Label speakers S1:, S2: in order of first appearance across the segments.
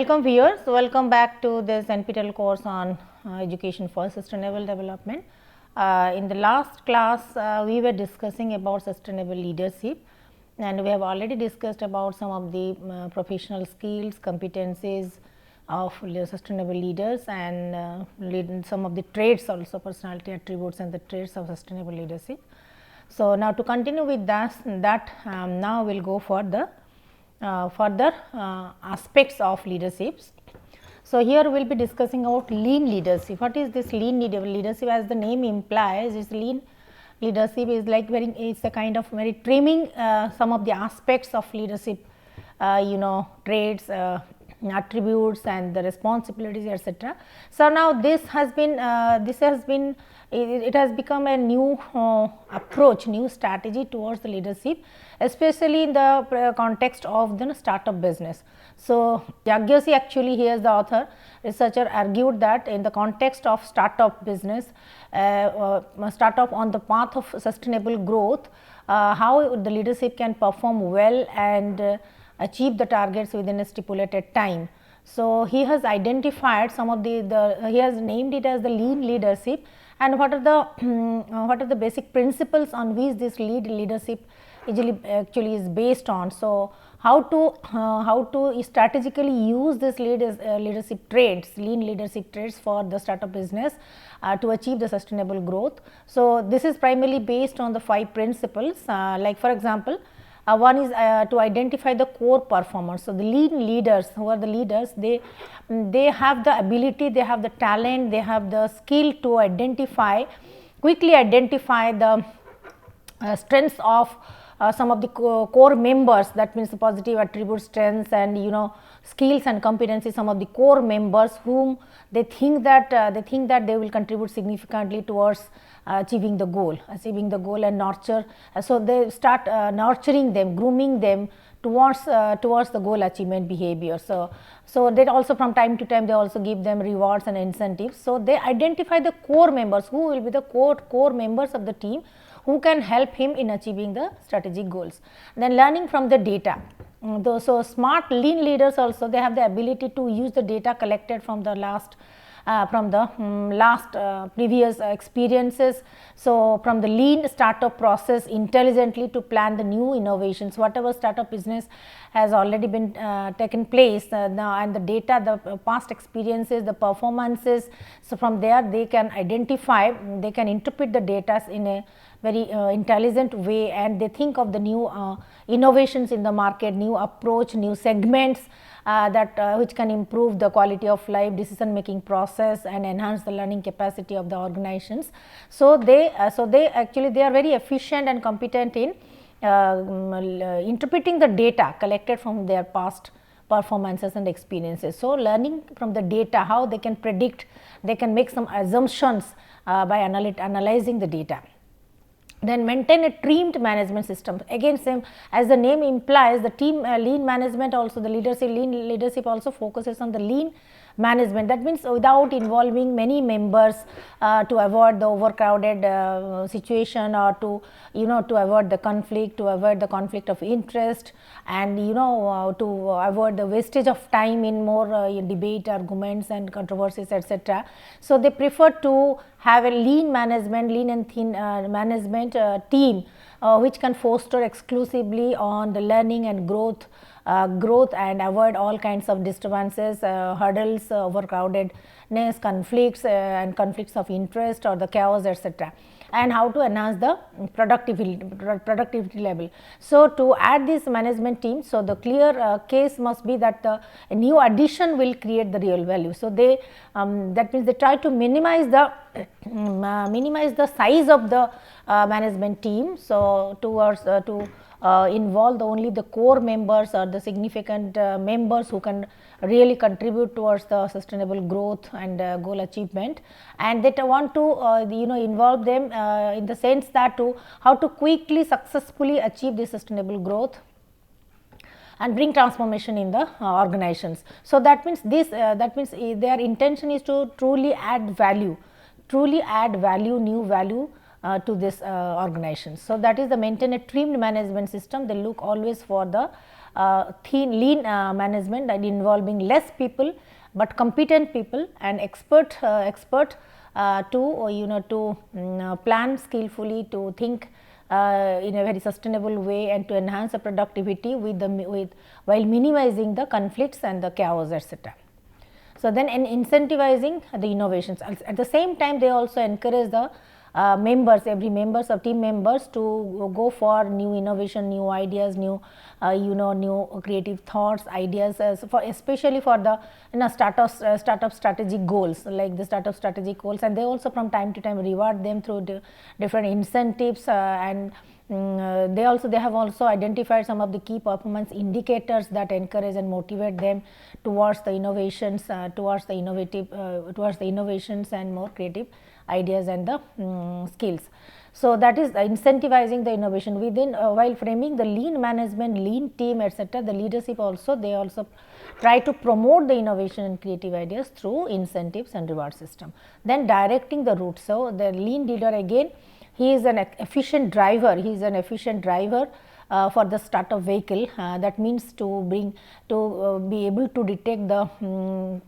S1: welcome viewers, welcome back to this NPTEL course on education for sustainable development. In the last class, we were discussing about sustainable leadership, and we have already discussed about some of the professional skills, competencies of sustainable leaders, and some of the traits also, personality attributes and the traits of sustainable leadership. So, now to continue with that now we will go for the further aspects of leaderships. So, here we will be discussing about lean leadership. What is this lean leadership? As the name implies, this lean leadership is like it's a kind of very trimming some of the aspects of leadership, traits, attributes and the responsibilities, etc. So, now this has been it has become a new approach, new strategy towards the leadership, especially in the context of the startup business. So, Yagyasi actually, he is the author, researcher, argued that in the context of startup business, startup on the path of sustainable growth, how the leadership can perform well and achieve the targets within a stipulated time. So, he has identified some of he has named it as the lean leadership, and what are the basic principles on which this leadership actually is based on. So, how to strategically use this leadership traits, lean leadership traits for the startup business to achieve the sustainable growth. So, this is primarily based on the 5 principles, like for example, one is to identify the core performers. So, the lean leaders, who are the leaders, they have the ability, they have the talent, they have the skill to quickly identify the strengths of some of the core members. That means the positive attributes, strengths and skills and competencies, some of the core members whom they think that they will contribute significantly towards achieving the goal and nurture. So, they start nurturing them, grooming them towards the goal achievement behavior. So, they also from time to time they also give them rewards and incentives. So, they identify the core members, who will be the core members of the team, who can help him in achieving the strategic goals. Then learning from the data. So, smart lean leaders also, they have the ability to use the data collected from the previous experiences. So, from the lean startup process intelligently to plan the new innovations, whatever startup business has already been taken place now, and the data, the past experiences, the performances. So, from there they can identify, they can interpret the data in a very intelligent way, and they think of the new innovations in the market, new approach, new segments which can improve the quality of life, decision making process and enhance the learning capacity of the organizations. So, they are very efficient and competent in interpreting the data collected from their past performances and experiences. So, learning from the data, how they can predict, they can make some assumptions by analyzing the data. Then maintain a teamed management system. Again, same as the name implies, the team lean management also, the lean leadership also focuses on the lean management. That means without involving many members to avoid the overcrowded situation, or to avoid the conflict, of interest, and to avoid the wastage of time in more debate, arguments and controversies, etc. So, they prefer to have a lean and thin management team which can foster exclusively on the learning and growth and avoid all kinds of disturbances, hurdles, overcrowdedness, conflicts and conflicts of interest or the chaos, etc. and how to enhance the productivity level. So, to add this management team, so the clear case must be that a new addition will create the real value. So, they that means they try to minimize the size of the management team. So, towards to involve only the core members or the significant members who can really contribute towards the sustainable growth and goal achievement, and they want to involve them in the sense that how to quickly successfully achieve the sustainable growth and bring transformation in the organizations. So, that means their intention is to truly add value, new value to this organization. So, that is the maintain a trimmed management system. They look always for the lean management that involving less people, but competent people and expert to plan skillfully, to think in a very sustainable way, and to enhance the productivity while minimizing the conflicts and the chaos, etc. So, then in incentivizing the innovations, at the same time they also encourage the every members of team members to go for new innovation, new ideas, new new creative thoughts, ideas, especially for the startup strategic goals, like the startup strategic goals, and they also from time to time reward them through different incentives, and they have also identified some of the key performance indicators that encourage and motivate them towards the innovations, towards the innovations and more creative ideas and the skills. So, that is incentivizing the innovation within while framing the lean management, lean team, etc. The leadership also, they also try to promote the innovation and creative ideas through incentives and reward system. Then directing the route. So, the lean leader again, he is an efficient driver, for the startup vehicle. That means to be able to detect the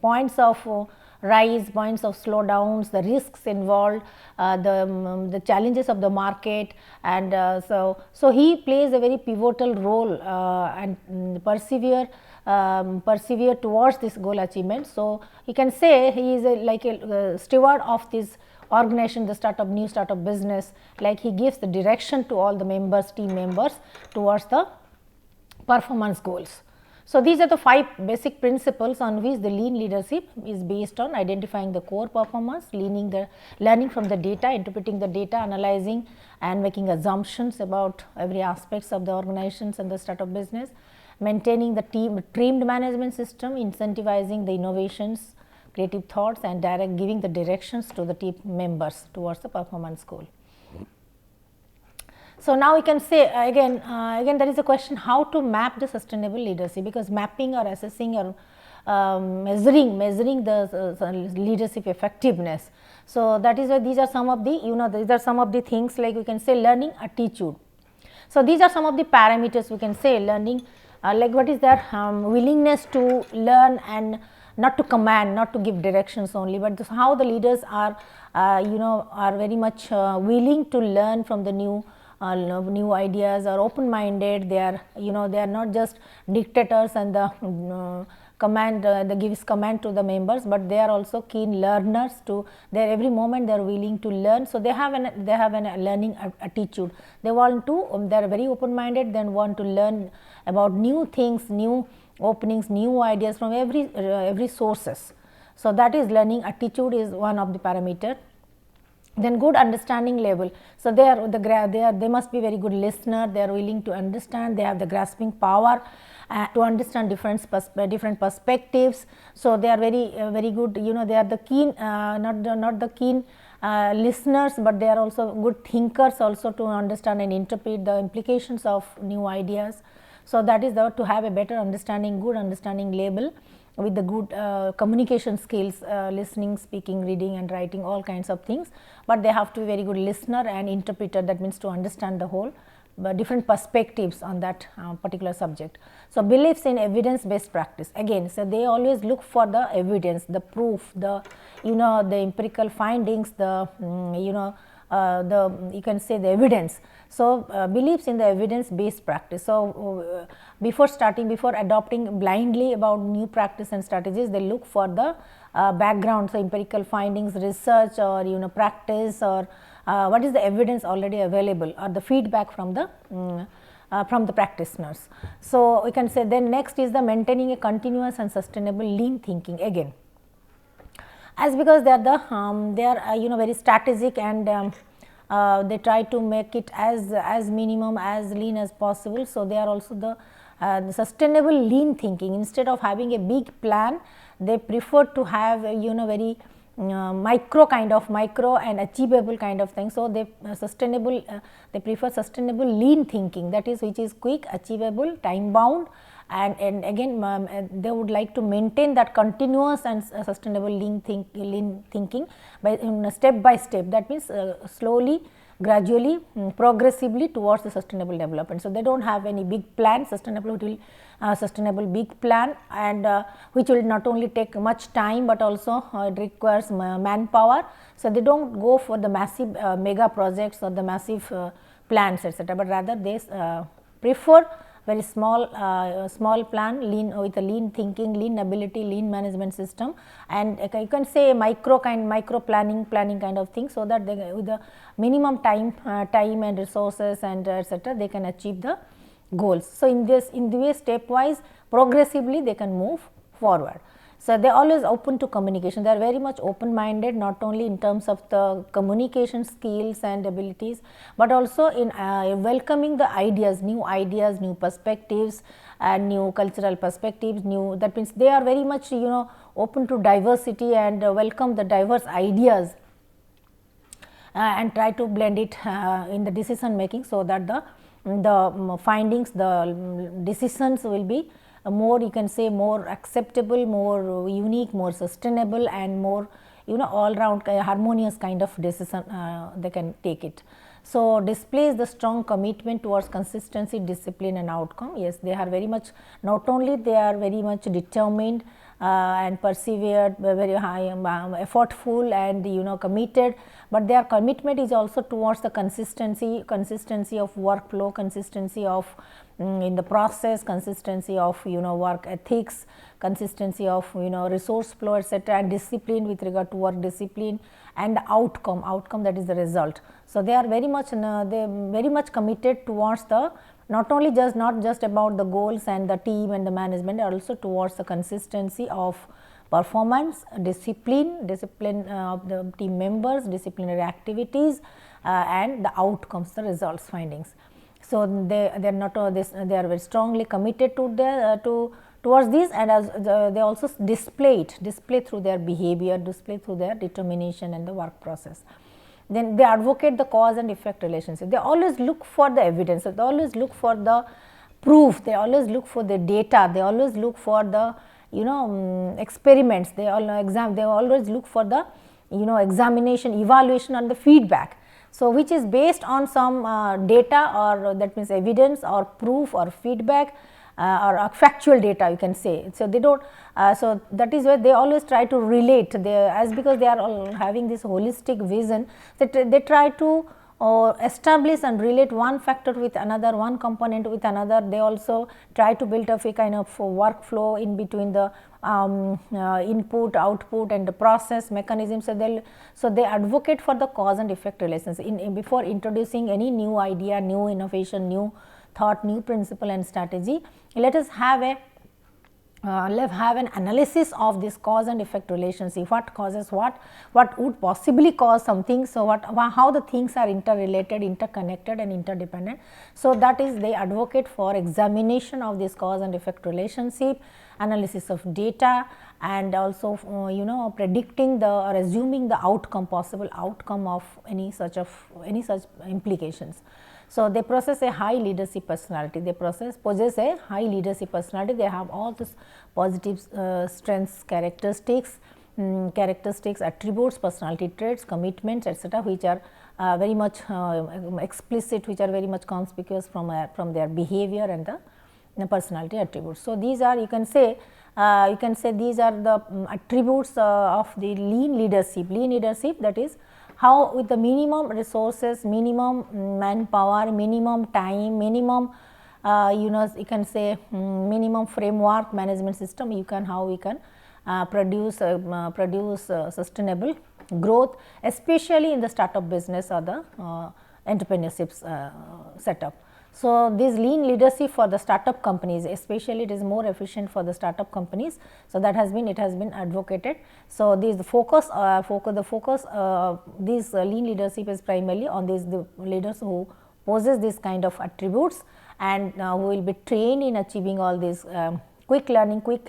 S1: points of rise, points of slowdowns, the risks involved, the challenges of the market, and so he plays a very pivotal role and persevere towards this goal achievement. So, you can say he is like a steward of this organization, the new startup business, like he gives the direction to all the members, team members towards the performance goals. So, these are the 5 basic principles on which the lean leadership is based on: identifying the core performance, learning from the data, interpreting the data, analyzing and making assumptions about every aspects of the organizations and the startup business, maintaining the teamed management system, incentivizing the innovations, creative thoughts, and giving the directions to the team members towards the performance goal. So, now we can say again there is a question how to map the sustainable leadership, because mapping or assessing or measuring the leadership effectiveness. So, that is why these are some of the things, like we can say learning attitude. So, these are some of the parameters we can say learning, like what is their willingness to learn and not to command, not to give directions only, but how the leaders are are very much willing to learn from the new ideas, are open minded. They are they are not just dictators and the they gives command to the members, but they are also keen learners too. They are every moment they are willing to learn. So, they have an learning attitude. They want to they are very open minded, then want to learn about new things, new openings, new ideas from every sources. So, that is learning attitude is one of the parameter. Then good understanding level. So, they must be very good listener, they are willing to understand, they have the grasping power to understand different perspectives. So, they are very good, they are the keen not the keen listeners, but they are also good thinkers also to understand and interpret the implications of new ideas. So, that is to have a better understanding, good understanding level with the good communication skills, listening, speaking, reading and writing, all kinds of things, but they have to be very good listener and interpreter. That means to understand the whole different perspectives on that particular subject. So, beliefs in evidence based practice again. So, they always look for the evidence, the proof, the the empirical findings, the you can say the evidence. So, beliefs in the evidence based practice. So, before adopting blindly about new practice and strategies, they look for the background, so empirical findings, research, or practice, or what is the evidence already available, or the feedback from the practitioners. So, we can say then next is the maintaining a continuous and sustainable lean thinking again, as because they are very strategic, and they try to make it as minimum, as lean as possible. So, they are also the sustainable lean thinking. Instead of having a big plan, they prefer to have very micro and achievable kind of thing. So, they prefer sustainable lean thinking, that is which is quick, achievable, time bound, and again they would like to maintain that continuous and sustainable lean thinking by step by step. That means slowly gradually, progressively towards the sustainable development. So, they do not have any big plan, sustainable big plan, and which will not only take much time, but also it requires manpower. So, they do not go for the massive mega projects or the massive plans, etc., but rather they prefer very small plan, lean with a lean thinking, lean ability, lean management system, and you can say micro planning kind of thing, so that they, with the minimum time and resources and etc., they can achieve the goals. So, in the way stepwise, progressively they can move forward. So, they are always open to communication, they are very much open minded, not only in terms of the communication skills and abilities, but also in welcoming the ideas, new perspectives and new cultural perspectives, that means they are very much open to diversity and welcome the diverse ideas and try to blend it in the decision making, so that the findings, the decisions will be more, you can say, more acceptable, more unique, more sustainable, and more all round harmonious kind of decision they can take it. So, displays the strong commitment towards consistency, discipline and outcome. Yes, they are very much, not only they are very much determined and persevered, very high effortful and committed, but their commitment is also towards the consistency of workflow, consistency of in the process, consistency of work ethics, consistency of resource flow, etc., and discipline with regard to work discipline, and the outcome that is the result. So, they are very much committed towards the not just about the goals and the team and the management, also towards the consistency of performance, discipline of the team members, disciplinary activities and the outcomes, the results, findings. So, they are not they are very strongly committed to towards this, and as they also display through their behavior, display through their determination and the work process. Then they advocate the cause and effect relationship. They always look for the evidence, they always look for the proof, they always look for the data, they always look for the experiments, they always look for the examination, evaluation and the feedback. So, which is based on some data, or that means evidence or proof or feedback or factual data, you can say. So, they do not so that is why they always try to relate, because they are all having this holistic vision, that they try to establish and relate one factor with another, one component with another. They also try to build up a kind of workflow in between the input, output and the process mechanism. So, they advocate for the cause and effect relations before introducing any new idea, new innovation, new thought, new principle and strategy. Let us have an analysis of this cause and effect relationship, what causes what would possibly cause something. So, how the things are interrelated, interconnected and interdependent. So, that is they advocate for examination of this cause and effect relationship, analysis of data, and also predicting or assuming the possible outcome of any such implications. So, they possess a high leadership personality, they possess a high leadership personality, they have all these positive strengths, characteristics, attributes, personality traits, commitments, etc., which are very much explicit, which are very much conspicuous from their behavior and the personality attributes. So, these are, you can say these are the attributes of the lean leadership, that is how with the minimum resources, minimum manpower, minimum time, minimum you can say minimum framework management system, how we can produce sustainable growth, especially in the startup business or the entrepreneurship setup. So, this lean leadership for the startup companies, especially it is more efficient for the startup companies. So, it has been advocated. So, this this lean leadership is primarily on the leaders who possess this kind of attributes, and who will be trained in achieving all these quick learning, quick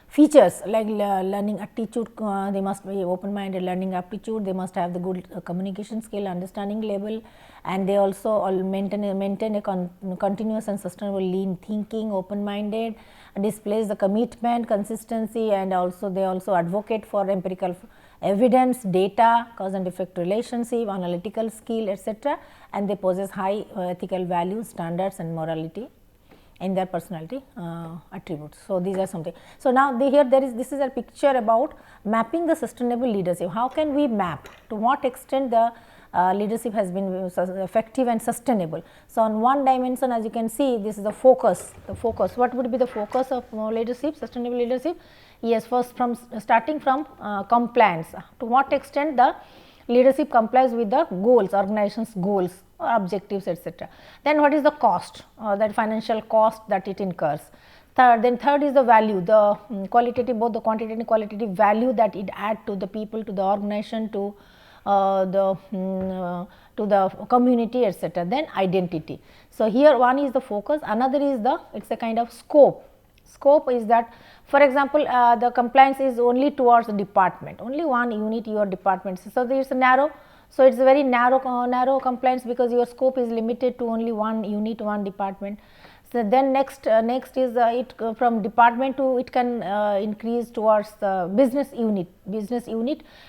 S1: features like learning attitude, they must be open minded, learning aptitude, they must have the good communication skill, understanding level, and they also all maintain a continuous and sustainable lean thinking, open minded, displays the commitment, consistency, and also they also advocate for empirical evidence, data, cause and effect relationship, analytical skill, etc., and they possess high ethical values, standards, and morality in their personality attributes. So, these are something. So, now here there is, this is a picture about mapping the sustainable leadership. How can we map, to what extent the leadership has been effective and sustainable. So, on one dimension, as you can see, this is the focus, what would be the focus of leadership, sustainable leadership? Yes, first from starting from compliance, to what extent the leadership complies with the goals, organization's goals or objectives, etc. Then what is the cost, that financial cost that it incurs. Third is the value, the qualitative, both the quantitative and qualitative value that it adds to the people, to the organization, to the community, etc. Then identity. So, here one is the focus, another is the, it is a kind of scope. Scope is that, for example, the compliance is only towards the department, only one unit your department. So, there is a narrow. So, it is a very narrow compliance, because your scope is limited to only one unit, one department. So, then next is it from department to it can increase towards the business unit,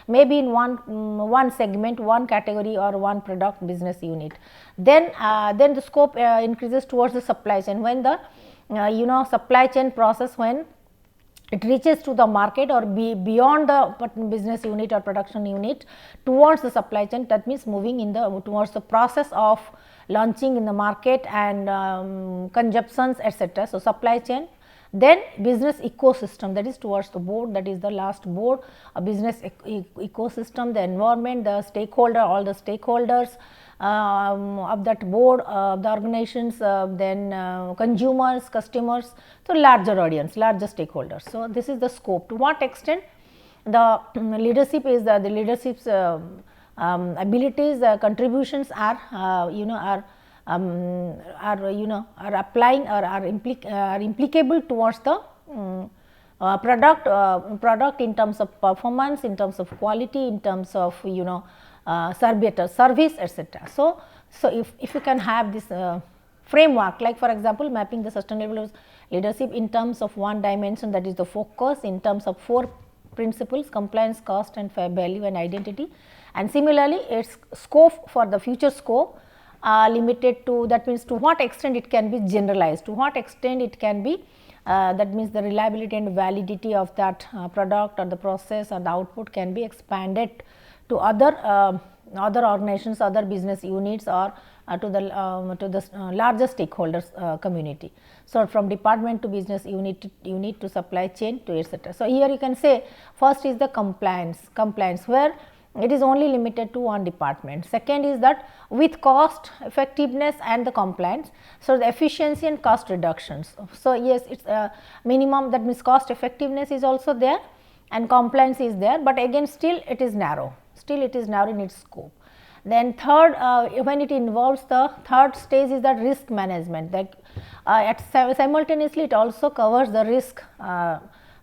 S1: maybe in one segment, one category, or one product business unit. Then the scope increases towards the supply chain, when the supply chain process, when it reaches to the market or beyond the business unit or production unit towards the supply chain, that means moving in the towards the process of launching in the market and consumptions, etc. So, supply chain. Then business ecosystem, that is towards the board, that is the last board, a business ecosystem, the environment, the stakeholder, all the stakeholders of that board, the organizations, then consumers, customers, so larger audience, larger stakeholders. So, this is the scope. To what extent the leadership is the leadership's abilities, contributions are are applying or are implicable towards the product in terms of performance, in terms of quality, in terms of service, etc. So, if you can have this framework, like for example, mapping the sustainable leadership in terms of one dimension, that is the focus, in terms of 4 principles: compliance, cost, and fair value, and identity. And similarly, its scope for the future scope limited to, that means to what extent it can be generalized, to what extent it can be that means the reliability and validity of that product or the process or the output can be expanded to other organizations, other business units, or to the larger stakeholders community. So, from department to business unit to supply chain to etc. So, here you can say first is the compliance where it is only limited to one department. Second is that with cost, effectiveness, and the compliance. So, the efficiency and cost reductions. So, yes, it is minimum, that means cost effectiveness is also there and compliance is there, but again still it is narrow, in its scope. Then third, when it involves the third stage is that risk management, that simultaneously it also covers the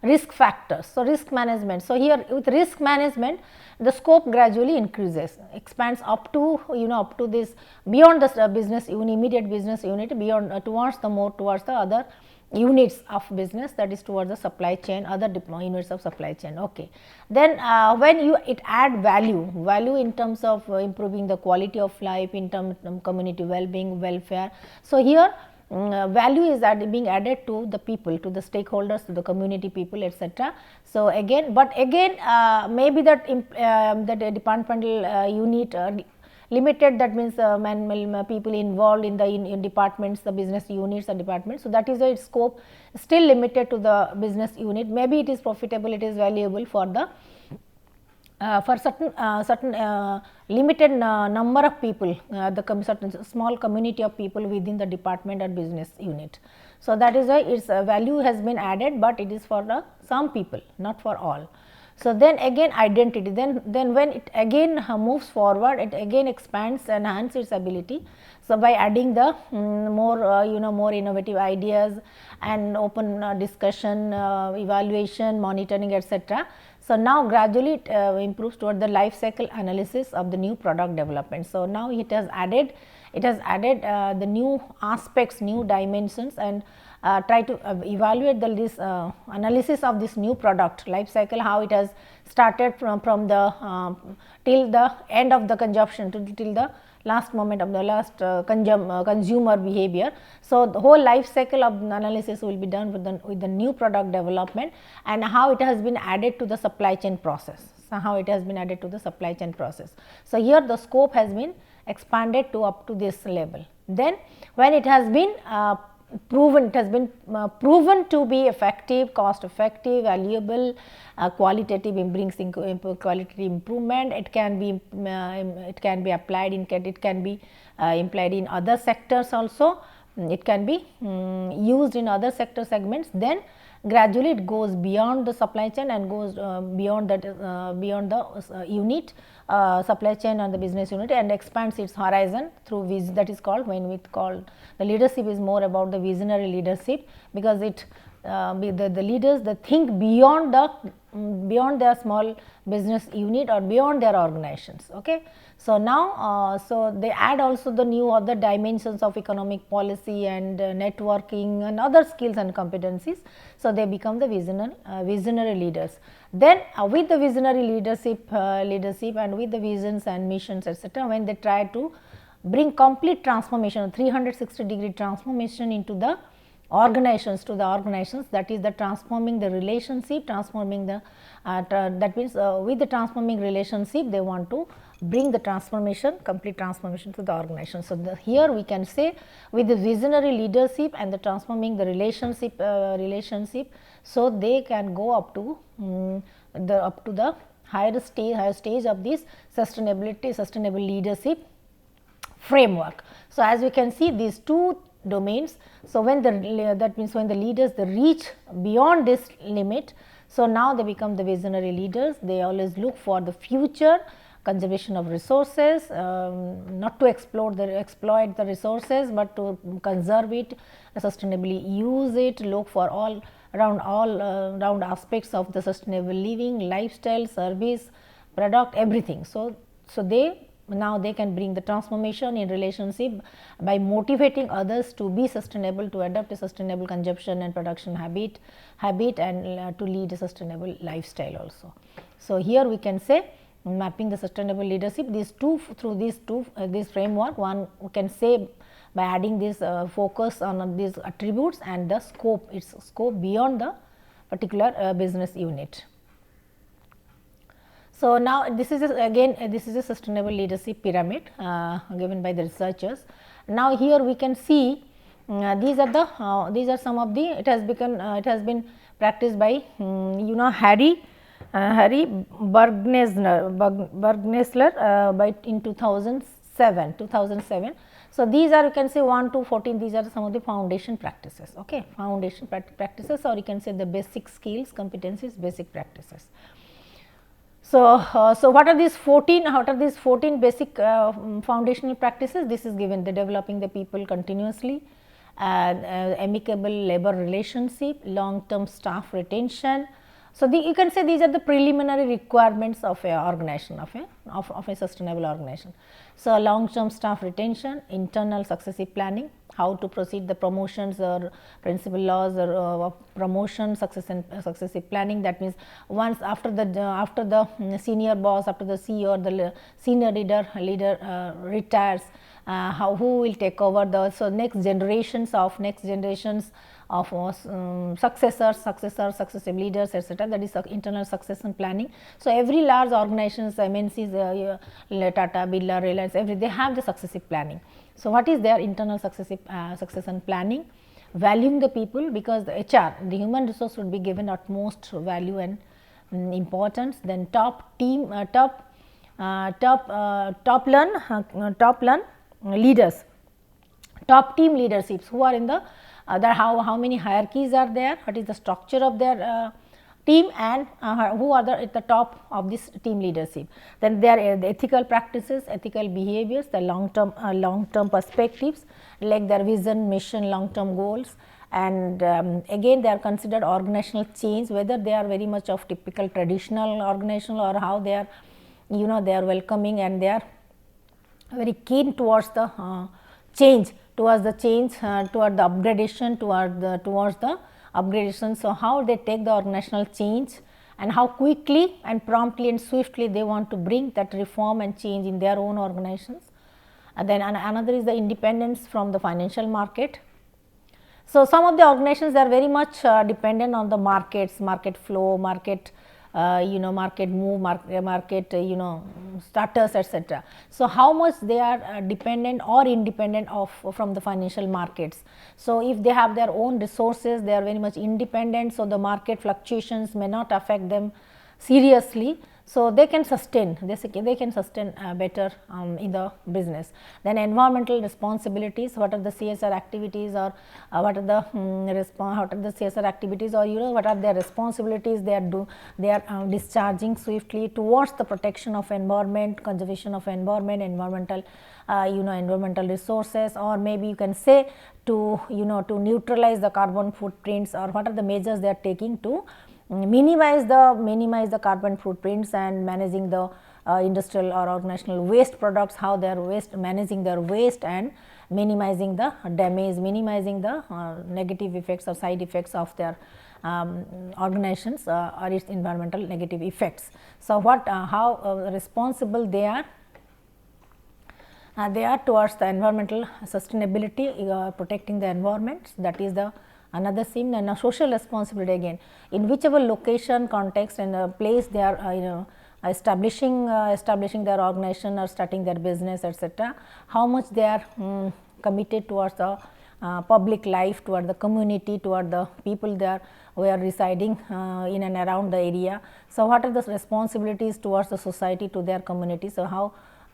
S1: risk factors. So, risk management. So, here with risk management the scope gradually increases, expands up to up to this beyond the business unit, immediate business unit, beyond towards the other units of business, that is towards the supply chain, other units of supply chain. Okay. Then when it add value in terms of improving the quality of life, in terms of community well-being, welfare. So, here value is being added to the people, to the stakeholders, to the community people, etc. So, again, maybe that that departmental unit limited, that means people involved in the in departments, the business units or departments. So, that is why its scope still limited to the business unit. Maybe it is profitable, it is valuable for the for certain limited number of people, the certain small community of people within the department or business unit. So, that is why its value has been added, but it is for some people, not for all. So, then again identity, then when it again moves forward, it again expands, enhance its ability. So, by adding the more more innovative ideas and open discussion, evaluation, monitoring, etc. So, now gradually it improves toward the life cycle analysis of the new product development. So, now it has added the new aspects, new dimensions, and try to evaluate this analysis of this new product life cycle, how it has started from the till the end of the consumption till the last moment of the last consumer behavior. So, the whole life cycle of analysis will be done with the new product development, and how it has been added to the supply chain process. So, how it has been added to the supply chain process. So, here the scope has been expanded to up to this level. Then when it has been proven to be effective, cost effective, valuable, qualitative, brings quality improvement. It can be applied in, it can be implied in other sectors also. It can be used in other sector segments. Then gradually it goes beyond the supply chain and goes beyond that, beyond the unit, supply chain and the business unit, and expands its horizon through that is called, when we call the leadership is more about the visionary leadership, because it the leaders, they think beyond their small business unit or beyond their organizations. Okay. So, now so they add also the new other dimensions of economic policy and networking and other skills and competencies. So, they become the visionary leaders. Then with the visionary leadership and with the visions and missions, etc., when they try to bring complete transformation, 360-degree transformation into the organizations, that is the transforming the relationship, transforming the that means with the transforming relationship, they want to bring the transformation, complete transformation to the organization. So, here we can say with the visionary leadership and the transforming the relationship, so they can go up to the higher stage of this sustainable leadership framework. So, as we can see these two domains. So, when that means when the leaders they reach beyond this limit, so now they become the visionary leaders. They always look for the future, conservation of resources, not to exploit the resources, but to conserve it, sustainably use it, look for all around aspects of the sustainable living, lifestyle, service, product, everything. So, now they can bring the transformation in relationship by motivating others to be sustainable, to adopt a sustainable consumption and production habit and to lead a sustainable lifestyle also. So, here we can say mapping the sustainable leadership, this framework, one we can say by adding this focus on these attributes and the scope, its scope beyond the particular business unit. So, now this is a sustainable leadership pyramid given by the researchers. Now, here we can see these are some of the, it has been practiced by Harry Bergnesler by in 2007. So, these are, you can say 1 to 14, these are some of the foundation practices, okay, foundation practices, or you can say the basic skills, competencies, basic practices. So, what are these 14? Out of these 14 basic foundational practices, this is given: the developing the people continuously, amicable labor relationship, long term staff retention. So, you can say these are the preliminary requirements of a organization, of a sustainable organization. So, long term staff retention, internal successive planning, how to proceed the promotions or principal laws or promotion successive planning. That means, once after the senior boss, after the CEO or the senior leader retires, who will take over the, so next generations of successive leaders, etc. That is internal succession planning. So, every large organizations, MNCs, Tata, Birla, Reliance, they have the successive planning. So, what is their internal succession planning? Valuing the people, because the HR, the human resource, would be given utmost value and importance. Then top leaders, top team leaderships, who are in the how many hierarchies are there, what is the structure of their team and who are at the top of this team leadership. Then there are the ethical practices, ethical behaviors, the long term perspectives like their vision, mission, long term goals, and again they are considered organizational change, whether they are very much of typical traditional organizational or how they are, they are welcoming and they are very keen towards the change, toward the upgradation, towards the upgradation. So, how they take the organizational change and how quickly and promptly and swiftly they want to bring that reform and change in their own organizations. And then another is the independence from the financial market. So, some of the organizations are very much dependent on the markets, market flow, market market move, market status, etc. So, how much they are dependent or independent of from the financial markets. So, if they have their own resources, they are very much independent. So, the market fluctuations may not affect them seriously. So, they can sustain, they can sustain better in the business. Then environmental responsibilities, what are the CSR activities or what are the CSR activities or what are their responsibilities they are discharging swiftly towards the protection of environment, conservation of environment, environmental environmental resources, or maybe you can say to to neutralize the carbon footprints, or what are the measures they are taking to minimize the carbon footprints and managing the industrial or organizational waste products, how they are managing their waste and minimizing the damage, minimizing the negative effects or side effects of their organizations or its environmental negative effects. So, how responsible they are towards the environmental sustainability, protecting the environment, that is the another theme. And social responsibility, again in whichever location, context and place they are establishing their organization or starting their business, etc., how much they are committed towards the public life, toward the community, toward the people there who are residing in and around the area. So, what are the responsibilities towards the society, to their community. So, how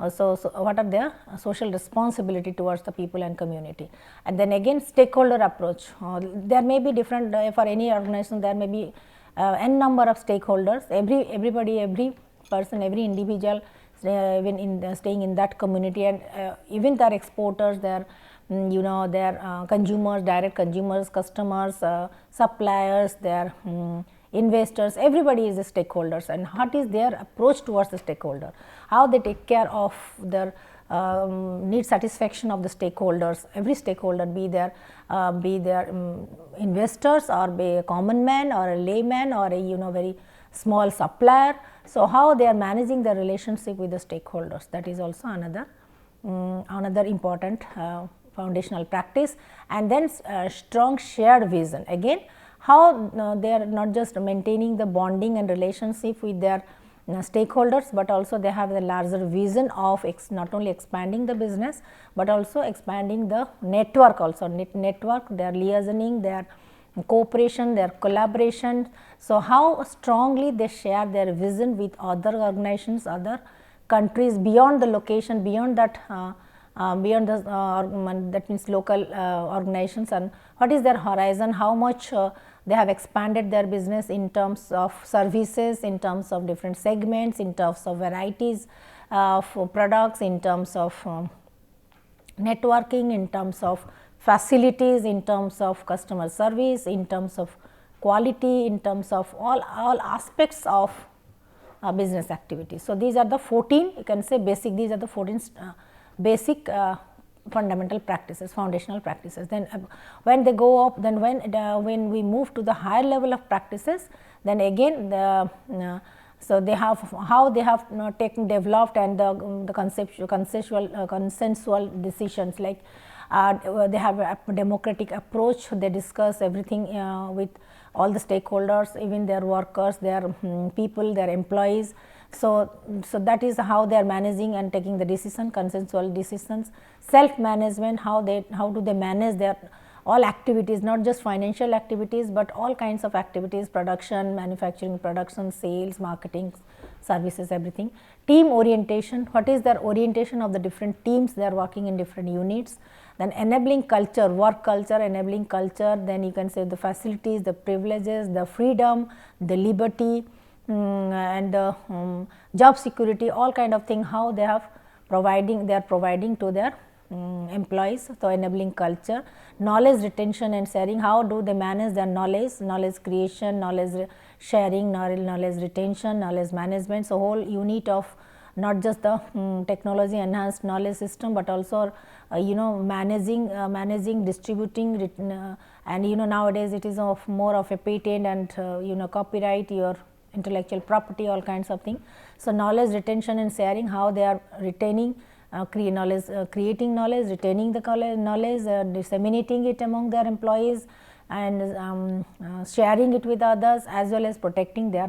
S1: so what are their social responsibility towards the people and community. And then again stakeholder approach, there may be different for any organization, there may be n number of stakeholders, everybody, every person, every individual even in staying in that community, and even their exporters, their their consumers, direct consumers, customers, suppliers, their investors, everybody is the stakeholders, and what is their approach towards the stakeholder, how they take care of their need satisfaction of the stakeholders, every stakeholder, be their investors or be a common man or a layman or a very small supplier. So, how they are managing the relationship with the stakeholders, that is also another important foundational practice. And then strong shared vision, again how they are not just maintaining the bonding and relationship with their stakeholders, but also they have a larger vision of not only expanding the business, but also expanding the network also, network, their liaisoning, their cooperation, their collaboration. So, how strongly they share their vision with other organizations, other countries beyond the location, beyond that beyond the that means local organizations, and what is their horizon, how much they have expanded their business in terms of services, in terms of different segments, in terms of varieties of products, in terms of networking, in terms of facilities, in terms of customer service, in terms of quality, in terms of all aspects of business activities. So, these are the 14, you can say basic, these are the 14 basic fundamental practices, foundational practices. Then when they go up, then when we move to the higher level of practices, then again so they have how they have developed and the consensual decisions, like they have a democratic approach, they discuss everything with all the stakeholders, even their workers, their people, their employees. So, that is how they are managing and taking the decision, consensual decisions, self management, how do they manage their all activities, not just financial activities, but all kinds of activities, production, manufacturing, production, sales, marketing, services, everything. Team orientation, what is their orientation of the different teams, they are working in different units. Then enabling culture, work culture, enabling culture, then you can say the facilities, the privileges, the freedom, the liberty, and job security, all kind of thing, how they are providing to their employees. So, enabling culture, knowledge retention and sharing, how do they manage their knowledge creation, knowledge sharing, knowledge retention, knowledge management. So, whole unit of not just the technology enhanced knowledge system, but also managing, distributing, and nowadays it is of more of a patent and copyright, your intellectual property, all kinds of things. So, knowledge retention and sharing, how they are retaining creating knowledge, retaining the knowledge, disseminating it among their employees, and sharing it with others, as well as protecting their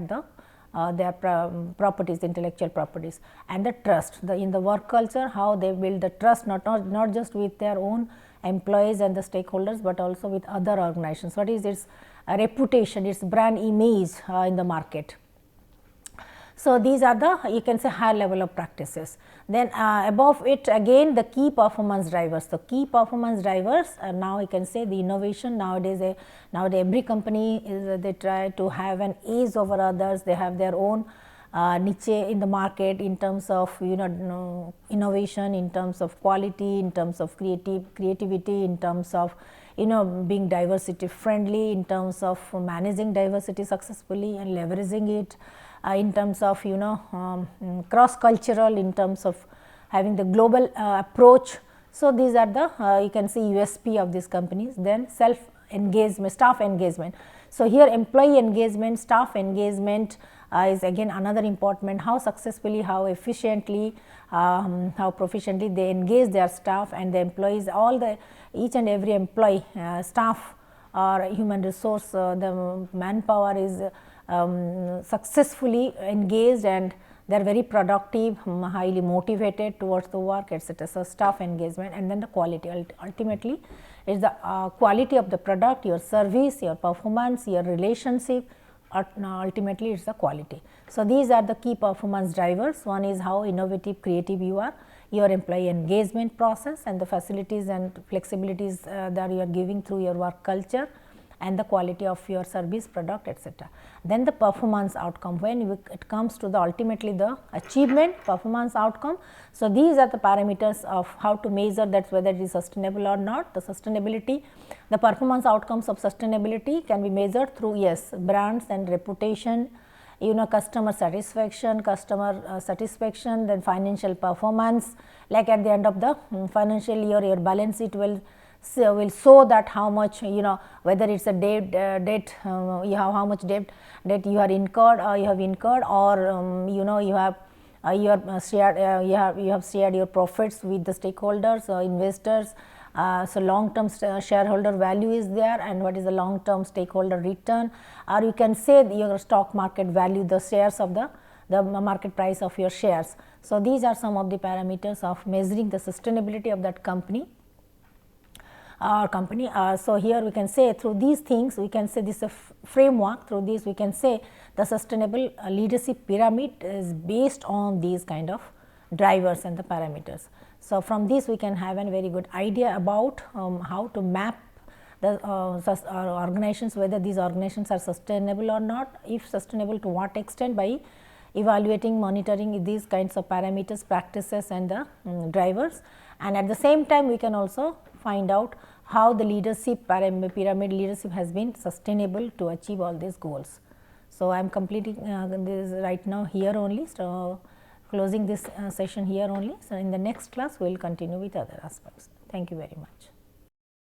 S1: properties, intellectual properties. And the trust, in the work culture, how they build the trust, not just with their own employees and the stakeholders, but also with other organizations. What is its reputation, its brand image in the market. So, these are the, you can say, higher level of practices. Then above it again the key performance drivers. So, key performance drivers, now you can say the innovation. Nowadays every company is they try to have an edge over others, they have their own niche in the market in terms of innovation, in terms of quality, in terms of creativity, in terms of being diversity friendly, in terms of managing diversity successfully and leveraging it, in terms of cross cultural, in terms of having the global approach. So, these are the you can see USP of these companies. Then self engagement, staff engagement. So, here employee engagement, staff engagement is again another important, how successfully, how efficiently, how proficiently they engage their staff and the employees, each and every employee, staff or human resource, the manpower is successfully engaged and they are very productive, highly motivated towards the work, etc. So, staff engagement. And then the quality, ultimately is the quality of the product, your service, your performance, your relationship, ultimately it is the quality. So, these are the key performance drivers. One is how innovative, creative you are, your employee engagement process and the facilities and flexibilities that you are giving through your work culture, and the quality of your service, product, etc. Then the performance outcome, when it comes to the ultimately the achievement performance outcome. So, these are the parameters of how to measure that whether it is sustainable or not. The sustainability, the performance outcomes of sustainability can be measured through brands and reputation, customer satisfaction, then financial performance, like at the end of the financial year, your balance sheet will show that how much whether it's a debt you have, how much debt you are incurred or you have incurred, or you have shared your profits with the stakeholders or investors. So, long term shareholder value is there, and what is the long term stakeholder return, or you can say your stock market value, the shares of the market price of your shares. So, these are some of the parameters of measuring the sustainability of that company. So, here we can say through these things, we can say this is a framework, through this we can say the sustainable leadership pyramid is based on these kind of drivers and the parameters. So, from this we can have a very good idea about how to map the organizations, whether these organizations are sustainable or not, if sustainable to what extent, by evaluating, monitoring these kinds of parameters, practices and the drivers. And at the same time we can also find out how the leadership pyramid leadership has been sustainable to achieve all these goals. So, I am completing this right now here only. So, closing this session here only. So, in the next class we will continue with other aspects. Thank you very much.